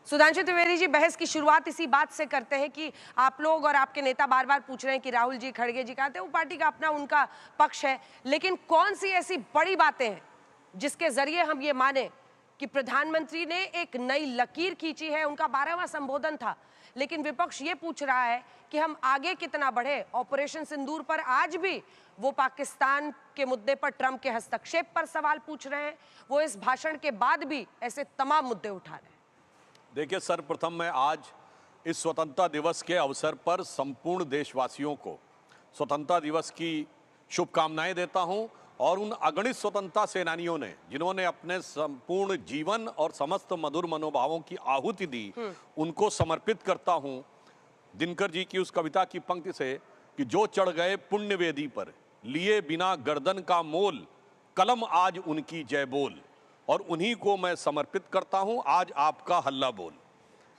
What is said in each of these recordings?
सुधांशु त्रिवेदी जी, बहस की शुरुआत इसी बात से करते हैं कि आप लोग और आपके नेता बार बार पूछ रहे हैं कि राहुल जी, खड़गे जी कहते हैं वो पार्टी का अपना उनका पक्ष है, लेकिन कौन सी ऐसी बड़ी बातें हैं जिसके जरिए हम ये माने कि प्रधानमंत्री ने एक नई लकीर खींची है। उनका 12वां संबोधन था, लेकिन विपक्ष ये पूछ रहा है कि हम आगे कितना बढ़े। ऑपरेशन सिंदूर पर आज भी वो पाकिस्तान के मुद्दे पर ट्रंप के हस्तक्षेप पर सवाल पूछ रहे हैं, वो इस भाषण के बाद भी ऐसे तमाम मुद्दे उठा रहे हैं। देखिए, सर्वप्रथम मैं आज इस स्वतंत्रता दिवस के अवसर पर संपूर्ण देशवासियों को स्वतंत्रता दिवस की शुभकामनाएं देता हूं और उन अगणित स्वतंत्रता सेनानियों ने जिन्होंने अपने संपूर्ण जीवन और समस्त मधुर मनोभावों की आहुति दी, उनको समर्पित करता हूं दिनकर जी की उस कविता की पंक्ति से कि जो चढ़ गए पुण्य वेदी पर, लिए बिना गर्दन का मोल, कलम आज उनकी जय बोल, और उन्हीं को मैं समर्पित करता हूं आज आपका हल्ला बोल।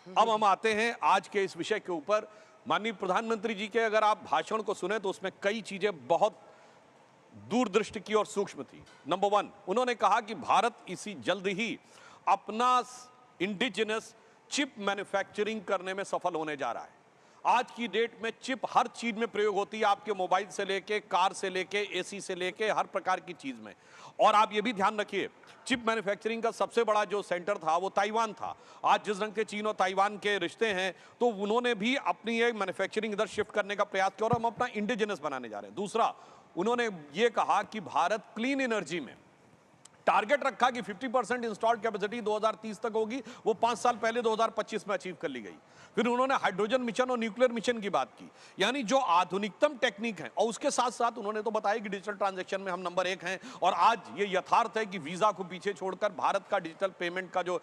अब हम आते हैं आज के इस विषय के ऊपर। माननीय प्रधानमंत्री जी के अगर आप भाषण को सुने तो उसमें कई चीजें बहुत दूरदृष्टि की और सूक्ष्म थी। नंबर 1, उन्होंने कहा कि भारत इसी जल्द ही अपना इंडिजिनस चिप मैन्युफैक्चरिंग करने में सफल होने जा रहा है। आज की डेट में चिप हर चीज में प्रयोग होती है, आपके मोबाइल से लेके, कार से लेके, एसी से लेके, हर प्रकार की चीज में। और आप ये भी ध्यान रखिए, चिप मैन्युफैक्चरिंग का सबसे बड़ा जो सेंटर था वो ताइवान था। आज जिस रंग के चीन और ताइवान के रिश्ते हैं, तो उन्होंने भी अपनी एक मैन्युफैक्चरिंग इधर शिफ्ट करने का प्रयास किया और हम अपना इंडिजिनस बनाने जा रहे हैं। दूसरा, उन्होंने ये कहा कि भारत क्लीन एनर्जी में टारगेट रखा कि 50% इंस्टॉल्ड कैपेसिटी 2030 तक होगी, वो 5 साल पहले 2025 में अचीव कर ली गई। फिर उन्होंने हाइड्रोजन मिशन और न्यूक्लियर मिशन की बात की, यानी जो आधुनिकतम टेक्निक है। और उसके साथ साथ उन्होंने तो बताया कि डिजिटल ट्रांजैक्शन में हम नंबर 1 हैं, और आज ये यथार्थ है कि वीजा को पीछे छोड़कर भारत का डिजिटल पेमेंट का जो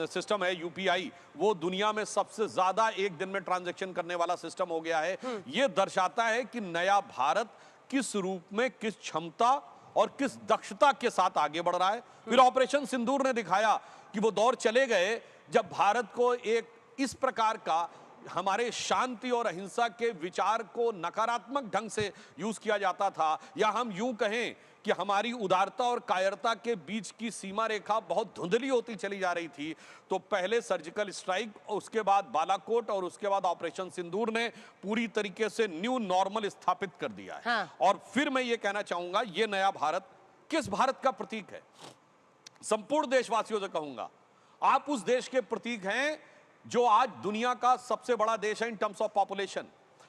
सिस्टम है यूपीआई, वो दुनिया में सबसे ज्यादा एक दिन में ट्रांजैक्शन करने वाला सिस्टम हो गया है। ये दर्शाता है कि नया भारत किस रूप में, किस क्षमता और किस दक्षता के साथ आगे बढ़ रहा है। फिर ऑपरेशन सिंदूर ने दिखाया कि वो दौर चले गए जब भारत को एक इस प्रकार का हमारे शांति और अहिंसा के विचार को नकारात्मक ढंग से यूज किया जाता था, या हम यूं कहें कि हमारी उदारता और कायरता के बीच की सीमा रेखा बहुत धुंधली होती चली जा रही थी। तो पहले सर्जिकल स्ट्राइक, उसके बाद बालाकोट और उसके बाद ऑपरेशन सिंदूर ने पूरी तरीके से न्यू नॉर्मल स्थापित कर दिया है। हाँ। और फिर मैं ये कहना चाहूंगा, ये नया भारत किस भारत का प्रतीक है? संपूर्ण देशवासियों से कहूंगा, आप उस देश के प्रतीक हैं जो आज दुनिया का सबसे बड़ा देश है इन टर्म्स ऑफ पॉपुलेशन।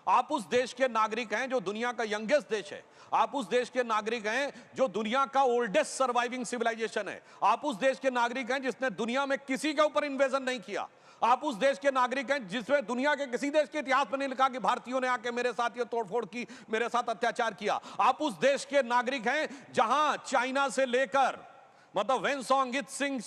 आप उस देश के नागरिक हैं जो दुनिया का यंगेस्ट देश है। आप उस देश के नागरिक हैं जो दुनिया का ओल्डेस्ट सर्वाइविंग सिविलाइजेशन है। आप उस देश के नागरिक हैं जिसने दुनिया में किसी के ऊपर इन्वेजन नहीं किया। आप उस देश के नागरिक हैं जिसमें दुनिया के किसी देश के इतिहास में नहीं लिखा कि भारतीयों ने आके मेरे साथ ये तोड़फोड़ की, मेरे साथ अत्याचार किया। आप उस देश के नागरिक हैं जहां चाइना से लेकर, मतलब वेनसोंग सिंह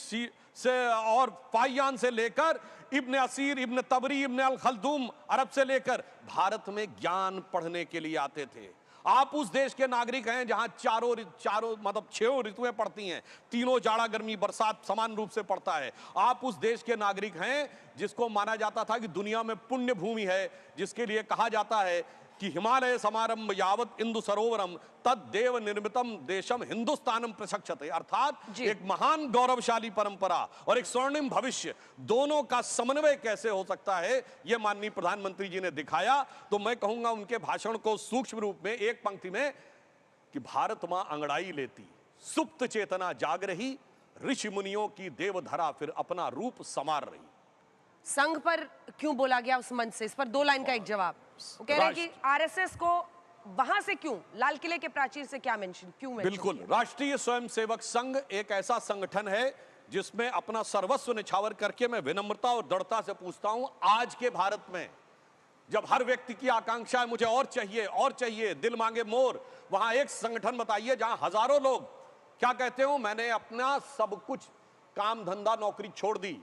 से और फाइयान से लेकर इब्न असीर, इब्न तबरी, इब्न अल खल्दूम अरब से लेकर भारत में ज्ञान पढ़ने के लिए आते थे। आप उस देश के नागरिक हैं जहां चारों मतलब 6 ऋतुएं पड़ती हैं, तीनों जाड़ा गर्मी बरसात समान रूप से पड़ता है। आप उस देश के नागरिक हैं जिसको माना जाता था कि दुनिया में पुण्य भूमि है, जिसके लिए कहा जाता है कि हिमालय समारंभ यावत इंदु सरोवरम तद देव निर्मितम देशम हिंदुस्तानम प्रशक्षते, अर्थात एक महान गौरवशाली परंपरा और एक स्वर्णिम भविष्य, दोनों का समन्वय कैसे हो सकता है, यह माननीय प्रधानमंत्री जी ने दिखाया। तो मैं कहूंगा उनके भाषण को सूक्ष्म रूप में एक पंक्ति में कि भारत मां अंगड़ाई लेती, सुप्त चेतना जाग रही, ऋषि मुनियों की देवधरा फिर अपना रूप संवार रही। संघ पर क्यों बोला गया उस मंच से, इस पर 2 लाइन का एक जवाब। वो कह रहे हैं कि आरएसएस को वहां से क्यों, लाल किले के प्राचीर से क्या मेंशन, क्यों मेंशन? बिल्कुल, राष्ट्रीय स्वयंसेवक संघ एक ऐसा संगठन है जिसमें अपना सर्वस्व निछावर करके मैं विनम्रता और दृढ़ता से पूछता हूं, आज के भारत में जब हर व्यक्ति की आकांक्षा है मुझे और चाहिए, दिल मांगे मोर, वहां एक संगठन बताइए जहां हजारों लोग क्या कहते हो, मैंने अपना सब कुछ, काम धंधा नौकरी छोड़ दी,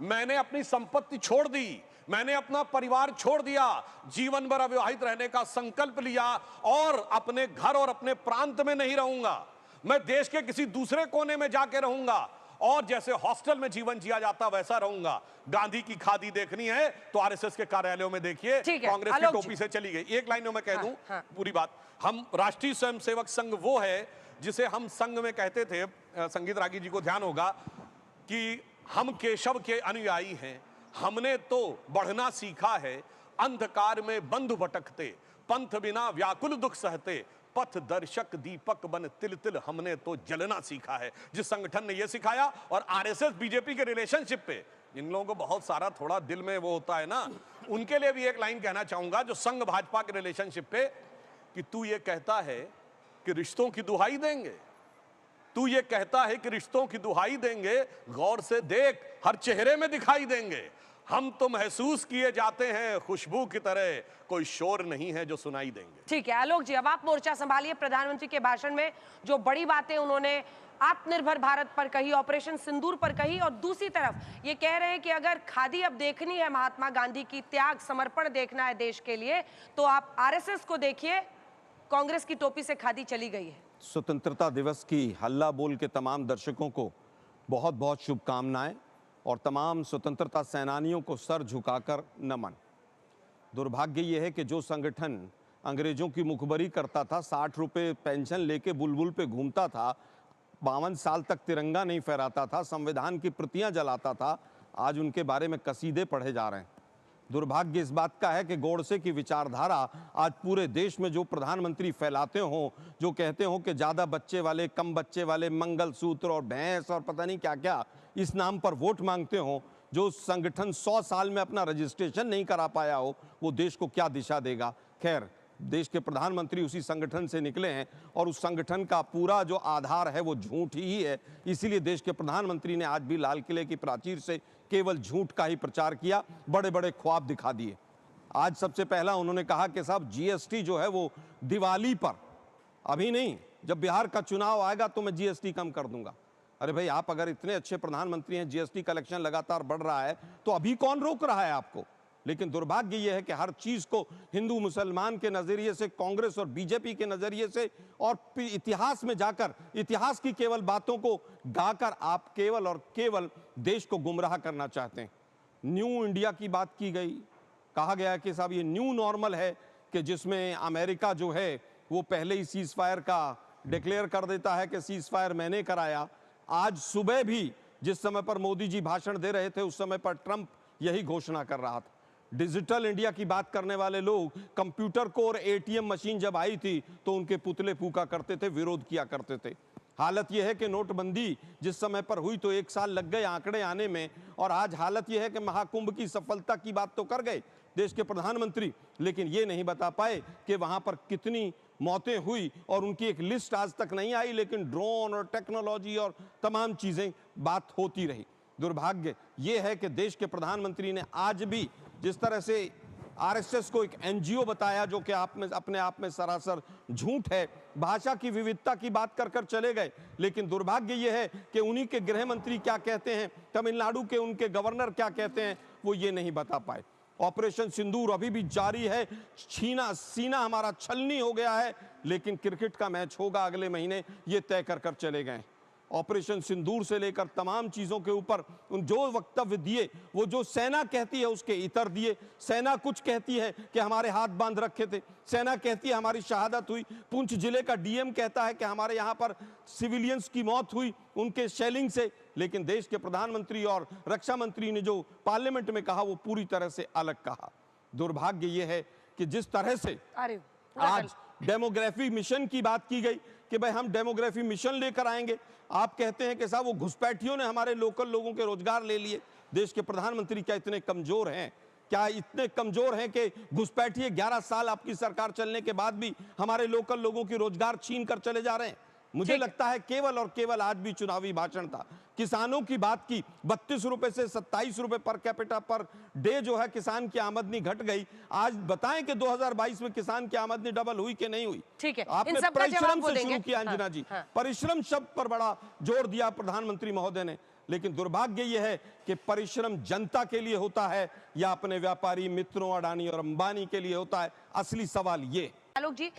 मैंने अपनी संपत्ति छोड़ दी, मैंने अपना परिवार छोड़ दिया, जीवन भर अविवाहित रहने का संकल्प लिया और अपने घर और अपने प्रांत में नहीं रहूंगा, मैं देश के किसी दूसरे कोने में जाके रहूंगा और जैसे हॉस्टल में जीवन जिया जाता वैसा रहूंगा। गांधी की खादी देखनी है तो आरएसएस के कार्यालयों में देखिए, कांग्रेस की टोपी से चली गई। एक लाइन में मैं कह दूं पूरी बात, हम राष्ट्रीय स्वयंसेवक संघ वो है जिसे हम संघ में कहते थे, संगीत रागी जी को ध्यान होगा कि हम केशव के अनुयायी हैं, हमने तो बढ़ना सीखा है, अंधकार में बंधु भटकते, पंथ बिना व्याकुल दुख सहते, पथ दर्शक दीपक बन तिल तिल हमने तो जलना सीखा है। जिस संगठन ने यह सिखाया, और आरएसएस बीजेपी के रिलेशनशिप पे इन लोगों को बहुत सारा थोड़ा दिल में वो होता है ना, उनके लिए भी एक लाइन कहना चाहूंगा जो संघ भाजपा के रिलेशनशिप पे, कि तू ये कहता है कि रिश्तों की दुहाई देंगे, तू ये कहता है कि रिश्तों की दुहाई देंगे, गौर से देख हर चेहरे में दिखाई देंगे, हम तो महसूस किए जाते हैं खुशबू की तरह, कोई शोर नहीं है जो सुनाई देंगे। ठीक है आलोक जी, अब आप मोर्चा संभालिए। प्रधानमंत्री के भाषण में जो बड़ी बातें उन्होंने आत्मनिर्भर भारत पर कही, ऑपरेशन सिंदूर पर कही, और दूसरी तरफ ये कह रहे हैं कि अगर खादी अब देखनी है महात्मा गांधी की त्याग समर्पण देखना है देश के लिए, तो आप आरएसएस को देखिए, कांग्रेस की टोपी से खादी चली गई है। स्वतंत्रता दिवस की हल्ला बोल के तमाम दर्शकों को बहुत बहुत शुभकामनाएं, और तमाम स्वतंत्रता सेनानियों को सर झुकाकर नमन। दुर्भाग्य ये है कि जो संगठन अंग्रेजों की मुखबरी करता था, 60 रुपये पेंशन लेके बुलबुल पे घूमता था, 52 साल तक तिरंगा नहीं फहराता था, संविधान की प्रतियां जलाता था, आज उनके बारे में कसीदे पढ़े जा रहे हैं। दुर्भाग्य इस बात का है कि गोडसे की विचारधारा आज पूरे देश में जो प्रधानमंत्री फैलाते हों, जो कहते हों कि ज़्यादा बच्चे वाले, कम बच्चे वाले, मंगलसूत्र और भैंस और पता नहीं क्या क्या इस नाम पर वोट मांगते हों, जो संगठन 100 साल में अपना रजिस्ट्रेशन नहीं करा पाया हो, वो देश को क्या दिशा देगा। खैर, देश के प्रधानमंत्री उसी संगठन से निकले हैं, और उस संगठन का पूरा जो आधार है वो झूठ ही है। इसीलिए देश के प्रधानमंत्री ने आज भी लाल किले की प्राचीर से केवल झूठ का ही प्रचार किया, बड़े बड़े ख्वाब दिखा दिए। आज सबसे पहला उन्होंने कहा कि साहब जीएसटी जो है वो दिवाली पर, अभी नहीं, जब बिहार का चुनाव आएगा तो मैं जीएसटी कम कर दूंगा। अरे भाई, आप अगर इतने अच्छे प्रधानमंत्री हैं, जीएसटी कलेक्शन लगातार बढ़ रहा है, तो अभी कौन रोक रहा है आपको। लेकिन दुर्भाग्य यह है कि हर चीज को हिंदू मुसलमान के नजरिए से, कांग्रेस और बीजेपी के नजरिए से, और इतिहास में जाकर इतिहास की केवल बातों को गाकर आप केवल और केवल देश को गुमराह करना चाहते हैं। न्यू इंडिया की बात की गई, कहा गया कि साहब ये न्यू नॉर्मल है, कि जिसमें अमेरिका जो है वो पहले ही सीज फायर का डिक्लेयर कर देता है कि सीज फायर मैंने कराया। आज सुबह भी जिस समय पर मोदी जी भाषण दे रहे थे, उस समय पर ट्रंप यही घोषणा कर रहा था। डिजिटल इंडिया की बात करने वाले लोग, कंप्यूटर को और एटीएम मशीन जब आई थी तो उनके पुतले फूका करते थे, विरोध किया करते थे। हालत यह है कि नोटबंदी जिस समय पर हुई तो 1 साल लग गए आंकड़े आने में, और आज हालत यह है कि महाकुंभ की सफलता की बात तो कर गए देश के प्रधानमंत्री, लेकिन ये नहीं बता पाए कि वहां पर कितनी मौतें हुई, और उनकी एक लिस्ट आज तक नहीं आई, लेकिन ड्रोन और टेक्नोलॉजी और तमाम चीजें बात होती रही। दुर्भाग्य यह है कि देश के प्रधानमंत्री ने आज भी जिस तरह से आरएसएस को एक एनजीओ बताया, जो कि अपने आप में सरासर झूठ है, भाषा की विविधता की बात कर कर चले गए। लेकिन दुर्भाग्य यह है कि उन्हीं के गृह मंत्री क्या कहते हैं, तमिलनाडु के उनके गवर्नर क्या कहते हैं, वो ये नहीं बता पाए। ऑपरेशन सिंदूर अभी भी जारी है, सीना हमारा छलनी हो गया है, लेकिन क्रिकेट का मैच होगा अगले महीने, ये तय कर कर चले गए। ऑपरेशन सिंदूर से लेकर तमाम चीजों के ऊपर उन जो वक्तव्य दिए, वो जो सेना कहती है उसके इतर दिए। सेना कुछ कहती है कि हमारे हाथ बांध रखे थे, सेना कहती है हमारी शहादत हुई, पुंछ जिले का डीएम कहता है कि हमारे यहाँ पर सिविलियंस की मौत हुई उनके शेलिंग से, लेकिन देश के प्रधानमंत्री और रक्षा मंत्री ने जो पार्लियामेंट में कहा वो पूरी तरह से अलग कहा। दुर्भाग्य ये है कि जिस तरह से आज डेमोग्राफी मिशन की बात की गई कि भाई हम डेमोग्राफी मिशन लेकर आएंगे, आप कहते हैं कि साहब वो घुसपैठियों ने हमारे लोकल लोगों के रोजगार ले लिए। देश के प्रधानमंत्री क्या इतने कमजोर हैं? क्या इतने कमजोर हैं कि घुसपैठिए 11 साल आपकी सरकार चलने के बाद भी हमारे लोकल लोगों की रोजगार छीन कर चले जा रहे हैं? मुझे लगता है केवल और केवल आज भी चुनावी भाषण था। किसानों की बात की, 32 रुपए से 27 रुपए पर कैपिटा पर डे जो है किसान की आमदनी घट गई। आज बताएं कि 2022 में किसान की आमदनी डबल हुई कि नहीं हुई? ठीक है, आपने परिश्रम से शुरू किया अंजना जी, परिश्रम शब्द पर बड़ा जोर दिया प्रधानमंत्री महोदय ने, लेकिन दुर्भाग्य यह है कि परिश्रम जनता के लिए होता है या अपने व्यापारी मित्रों अडानी और अंबानी के लिए होता है? असली सवाल ये। आलोक जी,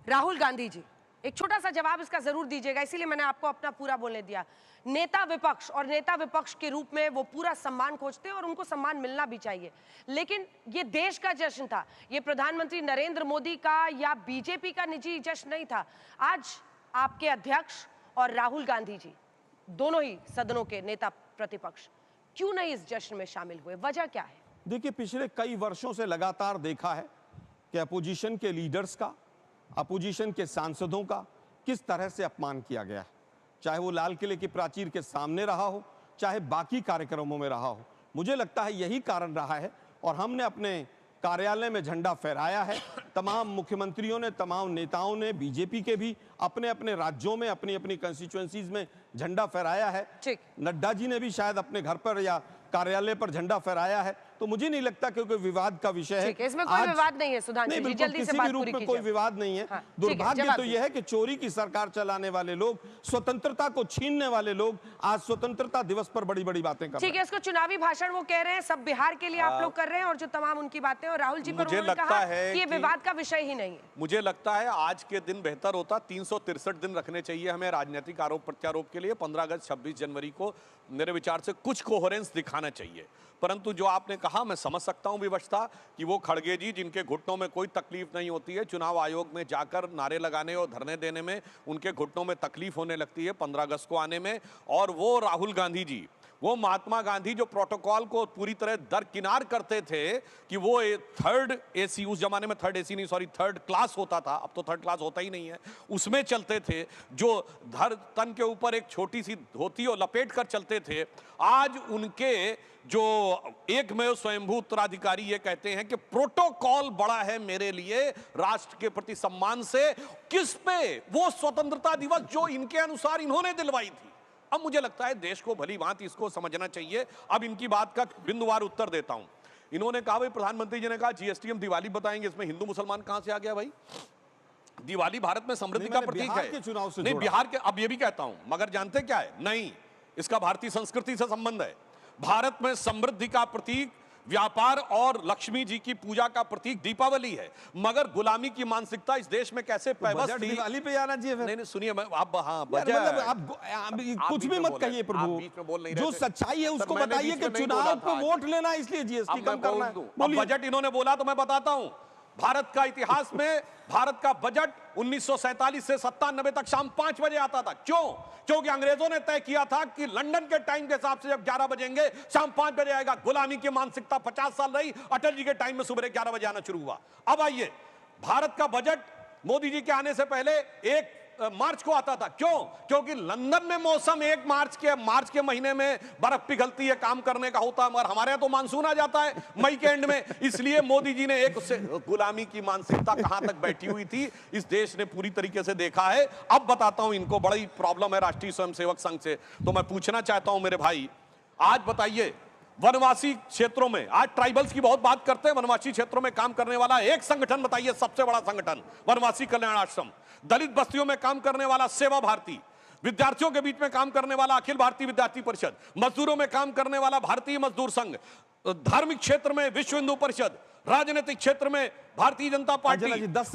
राहुल गांधी जी, एक छोटा सा जवाब इसका जरूर दीजिएगा, इसीलिए मैंने आपको अपना पूरा बोलने दिया। नेता विपक्ष और नेता विपक्ष के रूप में वो पूरा सम्मान खोजते हैं और उनको सम्मान मिलना भी चाहिए, लेकिन ये देश का जश्न था, ये प्रधानमंत्री नरेंद्र मोदी का या बीजेपी का निजी जश्न नहीं था। आज आपके अध्यक्ष और राहुल गांधी जी दोनों ही सदनों के नेता प्रतिपक्ष क्यों नहीं इस जश्न में शामिल हुए? वजह क्या है? देखिए, पिछले कई वर्षों से लगातार देखा है कि अपोजिशन के लीडर्स का, अपोजिशन के सांसदों का किस तरह से अपमान किया गया है, चाहे वो लाल किले की प्राचीर के सामने रहा हो, चाहे बाकी कार्यक्रमों में रहा हो। मुझे लगता है यही कारण रहा है, और हमने अपने कार्यालय में झंडा फहराया है। तमाम मुख्यमंत्रियों ने, तमाम नेताओं ने, बीजेपी के भी अपने अपने राज्यों में, अपनी अपनी कंस्टिट्यूएंसीज में झंडा फहराया है। ठीक। नड्डा जी ने भी शायद अपने घर पर या कार्यालय पर झंडा फहराया है। तो मुझे नहीं लगता कि कोई विवाद का विषय है। इसमें कोई विवाद नहीं है सुधांशु जी, बिल्कुल जल्दी से किसी बात भी रूप पूरी में कीजिए। कोई विवाद नहीं है। हाँ, दुर्भाग्य जवाब तो यह है कि चोरी की सरकार चलाने वाले लोग, स्वतंत्रता को छीनने वाले लोग आज स्वतंत्रता दिवस पर बड़ी बड़ी बातें कर रहे हैं। ठीक है, इसको चुनावी भाषण वो कह रहे हैं, सब बिहार के लिए आप लोग कर रहे हैं, और जो तमाम उनकी बातें, और राहुल जी पर मुझे उन्होंने लगता कहा है कि ये कि विवाद का विषय ही नहीं है। मुझे लगता है आज के दिन बेहतर होता, 363 दिन रखने चाहिए हमें राजनीतिक आरोप प्रत्यारोप के लिए। 15 अगस्त 26 जनवरी को मेरे विचार से कुछ कोहेरेंस दिखाना चाहिए। परंतु जो आपने कहा, मैं समझ सकता हूं विवशता कि वो खड़गे जी जिनके घुटनों में कोई तकलीफ नहीं होती है, चुनाव आयोग में जाकर नारे लगाने और धरने देने में उनके घुटनों में तकलीफ होने लगती है 15 अगस्त को आने में। और वो राहुल गांधी जी, वो महात्मा गांधी जो प्रोटोकॉल को पूरी तरह दरकिनार करते थे कि वो थर्ड एसी, उस जमाने में थर्ड एसी नहीं, सॉरी थर्ड क्लास होता था, अब तो थर्ड क्लास होता ही नहीं है, उसमें चलते थे, जो तन के ऊपर एक छोटी सी धोती और लपेट कर चलते थे। आज उनके जो एकमेव स्वयंभू उत्तराधिकारी ये कहते हैं कि प्रोटोकॉल बड़ा है मेरे लिए राष्ट्र के प्रति सम्मान से। किस पे? वो स्वतंत्रता दिवस जो इनके अनुसार इन्होंने दिलवाई थी। अब मुझे लगता है देश को भली भांति इसको समझना चाहिए। अब इनकी बात का बिंदुवार उत्तर देता हूं। इन्होंने कहा, भाई प्रधानमंत्री जी ने कहा जीएसटी हम दिवाली बताएंगे, इसमें हिंदू मुसलमान कहां से आ गया भाई? दिवाली भारत में समृद्धि का प्रतीक है। नहीं, बिहार के, अब ये भी कहता हूं, मगर जानते क्या है? नहीं, इसका भारतीय संस्कृति से संबंध है। भारत में समृद्धि का प्रतीक, व्यापार और लक्ष्मी जी की पूजा का प्रतीक दीपावली है। मगर गुलामी की मानसिकता इस देश में कैसे पैबस्त थी? दिवाली पे आना चाहिए। नहीं सुनिए, आप हाँ मतलब आप कुछ भी मत कहिए प्रभु, जो सच्चाई है उसको बताइए कि चुनाव को वोट लेना इसलिए जीएसटी कम करना है। बजट इन्होंने बोला तो मैं बताता हूं। भारत का इतिहास में भारत का बजट 1947 से 97 तक शाम 5 बजे आता था। क्यों? क्योंकि अंग्रेजों ने तय किया था कि लंदन के टाइम के हिसाब से जब 11 बजेंगे शाम 5 बजे आएगा। गुलामी की मानसिकता 50 साल रही। अटल जी के टाइम में सुबह 11 बजे आना शुरू हुआ। अब आइए, भारत का बजट मोदी जी के आने से पहले 1 मार्च को आता था। क्यों? क्योंकि लंदन में मौसम 1 मार्च के महीने में बर्फ पिघलती है, काम करने का होता है, मगर हमारे यहां तो मानसून आ जाता है मई के एंड में। इसलिए मोदी जी ने एक उससे गुलामी की मानसिकता कहां तक बैठी हुई थी इस देश ने पूरी तरीके से देखा है। अब बताता हूं, इनको बड़ी प्रॉब्लम है राष्ट्रीय स्वयंसेवक संघ से, तो मैं पूछना चाहता हूं मेरे भाई, आज बताइए वनवासी क्षेत्रों में, आज ट्राइबल्स की बहुत बात करते हैं, वनवासी क्षेत्रों में काम करने वाला एक संगठन बताइए, सबसे बड़ा संगठन वनवासी कल्याण आश्रम। दलित बस्तियों में काम करने वाला सेवा भारती, विद्यार्थियों के बीच में काम करने वाला अखिल भारतीय विद्यार्थी परिषद, मजदूरों में काम करने वाला भारतीय मजदूर संघ, धार्मिक क्षेत्र में विश्व हिंदू परिषद, राजनीतिक क्षेत्र में भारतीय जनता पार्टी,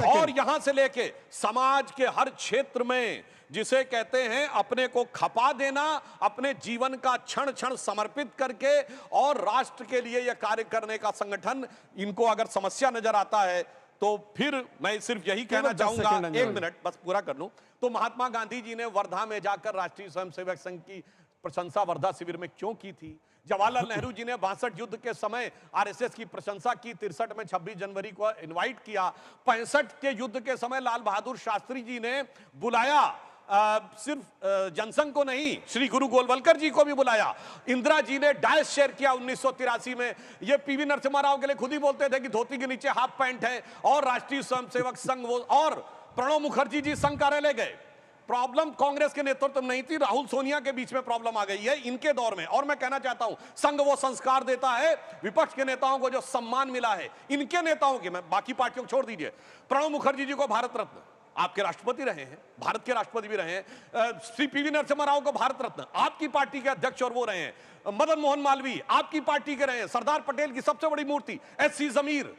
और यहां से लेके समाज के हर क्षेत्र में जिसे कहते हैं अपने को खपा देना, अपने जीवन का क्षण क्षण समर्पित करके और राष्ट्र के लिए यह कार्य करने का संगठन। इनको अगर समस्या नजर आता है तो फिर मैं सिर्फ यही कहना चाहूंगा, 1 मिनट बस पूरा कर लूं, तो महात्मा गांधी जी ने वर्धा में जाकर राष्ट्रीय स्वयंसेवक संघ की प्रशंसा वर्धा शिविर में क्यों की थी? जवाहरलाल नेहरू जी ने 62 युद्ध के समय आरएसएस की प्रशंसा की, 63 में 26 जनवरी को इनवाइट किया, 65 के युद्ध के समय लाल बहादुर शास्त्री जी ने बुलाया, सिर्फ जनसंघ को नहीं, श्री गुरु गोलवलकर जी को भी बुलाया, इंदिरा जी ने डायस शेयर किया 1983 में। ये पीवी नरसिम्हा राव के लिए खुद ही बोलते थे कि धोती के नीचे हाफ पैंट है, और राष्ट्रीय स्वयंसेवक संघ वो, और प्रणब मुखर्जी जी संघ कार्यालय गए। प्रॉब्लम कांग्रेस के नेतृत्व में नहीं थी, राहुल सोनिया के बीच में प्रॉब्लम आ गई है इनके दौर में। और मैं कहना चाहता हूं, संघ वो संस्कार देता है, विपक्ष के नेताओं को जो सम्मान मिला है इनके नेताओं के, मैं बाकी पार्टियों को छोड़ दीजिए, प्रणब मुखर्जी जी को भारत रत्न, आपके राष्ट्रपति रहे हैं, भारत के राष्ट्रपति भी रहे हैं, श्री पीवी नरसिम्हा राव को भारत रत्न, आपकी पार्टी के अध्यक्ष और वो रहे हैं, मदन मोहन मालवीय आपकी पार्टी के रहे हैं, सरदार पटेल की सबसे बड़ी मूर्ति एस.सी. जमीर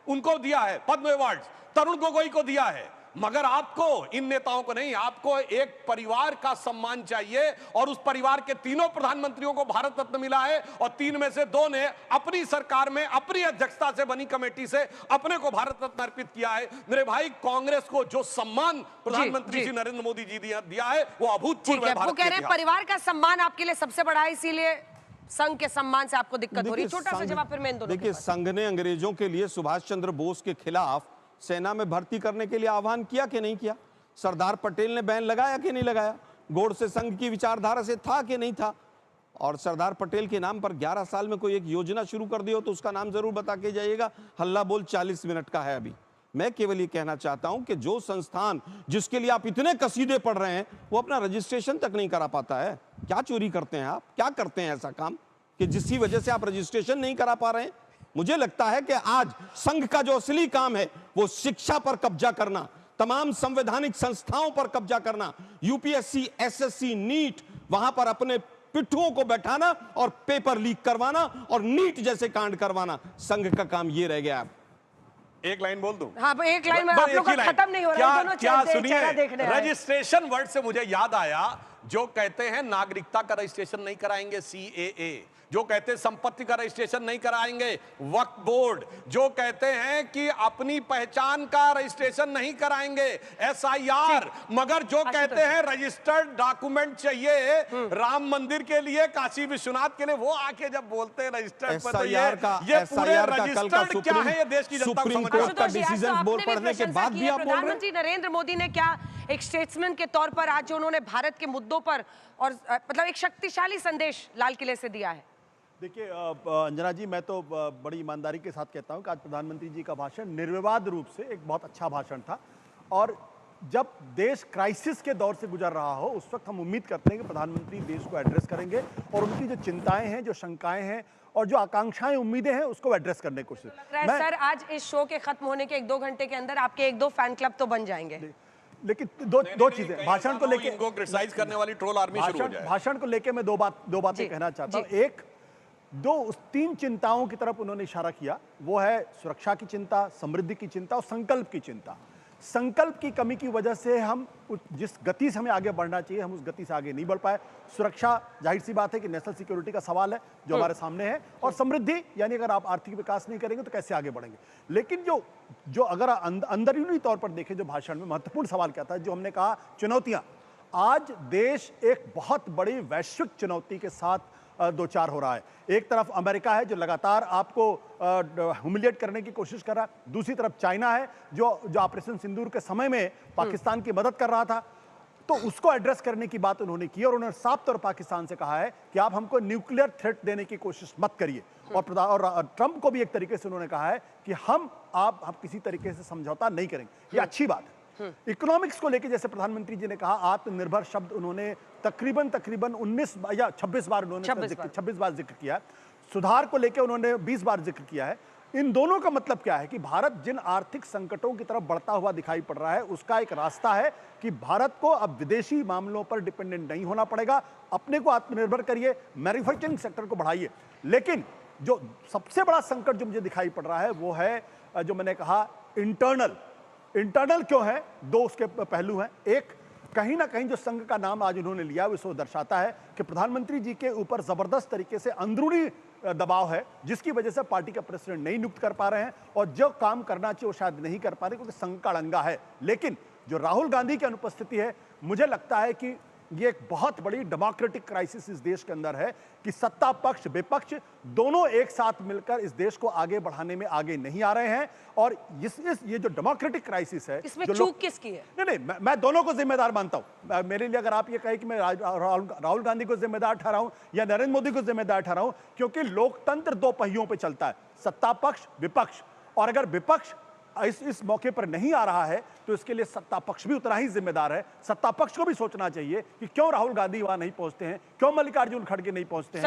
उनको दिया है पद्म अवार्ड, तरुण गोगोई को दिया है। मगर आपको, इन नेताओं को नहीं, आपको एक परिवार का सम्मान चाहिए, और उस परिवार के तीनों प्रधानमंत्रियों को भारत रत्न मिला है, और 3 में से 2 ने अपनी सरकार में अपनी अध्यक्षता से बनी कमेटी से अपने को भारत रत्न अर्पित किया है। मेरे भाई, कांग्रेस को जो सम्मान प्रधानमंत्री श्री नरेंद्र मोदी जी दिया है वो अभूतपूर्व है। वो कह रहे हैं परिवार का सम्मान आपके लिए सबसे बड़ा है, इसीलिए संघ के सम्मान से आपको दिक्कत हो रही है? देखिए, छोटा सा संघ- जवाब फिर मैं इन दोनों के देखिए, पास। संघ ने अंग्रेजों के लिए सुभाष चंद्र बोस के खिलाफ सेना में भर्ती करने के लिए आह्वान किया कि नहीं किया? सरदार पटेल ने बैन लगाया कि नहीं लगाया? गोडसे संघ की विचारधारा से था कि नहीं था? और सरदार पटेल के नाम पर 11 साल में कोई एक योजना शुरू कर दी हो तो उसका नाम जरूर बता के जाइएगा। हल्ला बोल 40 मिनट का है अभी। मैं केवल ये कहना चाहता हूं कि जो संस्थान जिसके लिए आप इतने कसीदे पढ़ रहे हैं वो अपना रजिस्ट्रेशन तक नहीं करा पाता है। क्या चोरी करते हैं आप? क्या करते हैं ऐसा काम कि जिसकी वजह से आप रजिस्ट्रेशन नहीं करा पा रहे हैं? मुझे लगता है कि आज संघ का जो असली काम है वो शिक्षा पर कब्जा करना, तमाम संवैधानिक संस्थाओं पर कब्जा करना, यूपीएससी, एसएससी, नीट, वहां पर अपने पिट्ठुओं को बैठाना और पेपर लीक करवाना और नीट जैसे कांड करवाना, संघ का काम ये रह गया। एक लाइन बोल दूं? हाँ, एक लाइन में आप लोग का खत्म नहीं हो रहा है, दोनों क्या चेहरा देखने सुनिए, आए। रजिस्ट्रेशन वर्ड से मुझे याद आया, जो कहते हैं नागरिकता का रजिस्ट्रेशन नहीं कराएंगे सीएए, जो कहते हैं संपत्ति का रजिस्ट्रेशन नहीं कराएंगे वक्फ बोर्ड, जो कहते हैं कि अपनी पहचान का रजिस्ट्रेशन नहीं कराएंगे एसआईआर, मगर जो कहते हैं रजिस्टर्ड डॉक्यूमेंट चाहिए राम मंदिर के लिए, काशी विश्वनाथ के लिए, वो आके जब बोलते हैं रजिस्टर्ड पर, तो ये पूरे रजिस्टर्ड क्या है, ये देश की जनता को समझ कोर्ट का आशुतोष जी, आज तो डिसीजन आपने बोल भी पढ़ने के प्रशंसा बाद की भी है। आप बोल रहे हैं। प्रधानमंत्री नरेंद्र मोदी ने क्या एक स्टेट्समैन के तौर पर आज जो उन्होंने भारत के मुद्दों पर और मतलब एक शक्तिशाली संदेश लाल किले से दिया है। देखिए अंजना जी, मैं तो बड़ी ईमानदारी के साथ कहता हूं कि आज प्रधानमंत्री जी का भाषण निर्विवाद रूप से एक बहुत अच्छा भाषण था। और जब देश क्राइसिस के दौर से गुजर रहा हो उस वक्त हम उम्मीद करते हैं कि प्रधानमंत्री देश को एड्रेस करेंगे और उनकी जो चिंताएं हैं, जो शंकाएं हैं और जो आकांक्षाएं, उम्मीदें हैं, उसको एड्रेस करने की कोशिश। सर, आज इस शो के खत्म होने के 1-2 घंटे के अंदर आपके 1-2 फैन क्लब तो बन जाएंगे। लेकिन दो चीजें भाषण को लेके, इनको क्रिटिसाइज करने वाली ट्रोल आर्मी शुरू हो जाए। भाषण को लेके मैं दो बातें कहना चाहता हूं। एक, उस 3 चिंताओं की तरफ उन्होंने इशारा किया, वो है सुरक्षा की चिंता, समृद्धि की चिंता और संकल्प की चिंता। संकल्प की कमी की वजह से हम जिस गति से हमें आगे बढ़ना चाहिए हम उस गति से आगे नहीं बढ़ पाए। सुरक्षा जाहिर सी बात है कि नेशनल सिक्योरिटी का सवाल है जो हमारे सामने है, और समृद्धि यानी अगर आप आर्थिक विकास नहीं करेंगे तो कैसे आगे बढ़ेंगे। लेकिन जो अगर अंदरूनी तौर पर देखें, जो भाषण में महत्वपूर्ण सवाल क्या था, जो हमने कहा चुनौतियां, आज देश एक बहुत बड़ी वैश्विक चुनौती के साथ दो चार हो रहा है। एक तरफ अमेरिका है जो लगातार आपको ह्यूमिलिएट करने की कोशिश कर रहा है, दूसरी तरफ चाइना है जो ऑपरेशन सिंदूर के समय में पाकिस्तान की मदद कर रहा था। तो उसको एड्रेस करने की बात उन्होंने की और उन्होंने साफ तौर पर पाकिस्तान से कहा है कि आप हमको न्यूक्लियर थ्रेट देने की कोशिश मत करिए। और ट्रंप को भी एक तरीके से उन्होंने कहा है कि हम किसी तरीके से समझौता नहीं करेंगे। ये अच्छी बात है। इकोनॉमिक्स को लेकर जैसे प्रधानमंत्री जी ने कहा, आत्मनिर्भर शब्द उन्होंने तकरीबन 19 या 26 बार उन्होंने 26 बार जिक्र किया है। सुधार को लेकर उन्होंने 20 बार जिक्र किया है। इन दोनों का मतलब क्या है कि भारत जिन आर्थिक संकटों की तरफ बढ़ता हुआ दिखाई पड़ रहा है उसका एक रास्ता है कि भारत को अब विदेशी मामलों पर डिपेंडेंट नहीं होना पड़ेगा, अपने को आत्मनिर्भर करिए, मैन्युफैक्चरिंग सेक्टर को बढ़ाइए। लेकिन जो सबसे बड़ा संकट जो मुझे दिखाई पड़ रहा है वो है जो मैंने कहा इंटरनल क्यों है? 2 उसके पहलू हैं। एक, कहीं ना कहीं जो संघ का नाम आज उन्होंने लिया वो दर्शाता है कि प्रधानमंत्री जी के ऊपर जबरदस्त तरीके से अंदरूनी दबाव है जिसकी वजह से पार्टी का प्रेसिडेंट नहीं नियुक्त कर पा रहे हैं और जो काम करना चाहिए वो शायद नहीं कर पा रहे क्योंकि संघ का अड़ंगा है। लेकिन जो राहुल गांधी की अनुपस्थिति है, मुझे लगता है कि ये एक बहुत बड़ी डेमोक्रेटिक क्राइसिस इस देश के अंदर है कि सत्ता पक्ष विपक्ष दोनों एक साथ मिलकर इस देश को आगे बढ़ाने में आगे नहीं आ रहे हैं। और ये जो डेमोक्रेटिक क्राइसिस है, इसमें चूक किसकी है? नहीं, मैं दोनों को जिम्मेदार मानता हूं। मेरे लिए अगर आप ये कहें कि मैं राहुल गांधी को जिम्मेदार ठहराऊं या नरेंद्र मोदी को जिम्मेदार ठहराऊं, क्योंकि लोकतंत्र 2 पहियों पर चलता है, सत्ता पक्ष विपक्ष। और अगर विपक्ष इस मौके पर नहीं आ रहा है तो इसके लिए सत्ता पक्ष भी उतना ही जिम्मेदार है। सत्ता पक्ष को भी सोचना चाहिए कि क्यों राहुल गांधी वहां नहीं पहुंचते हैं, क्यों मल्लिकार्जुन खड़गे नहीं पहुंचते हैं।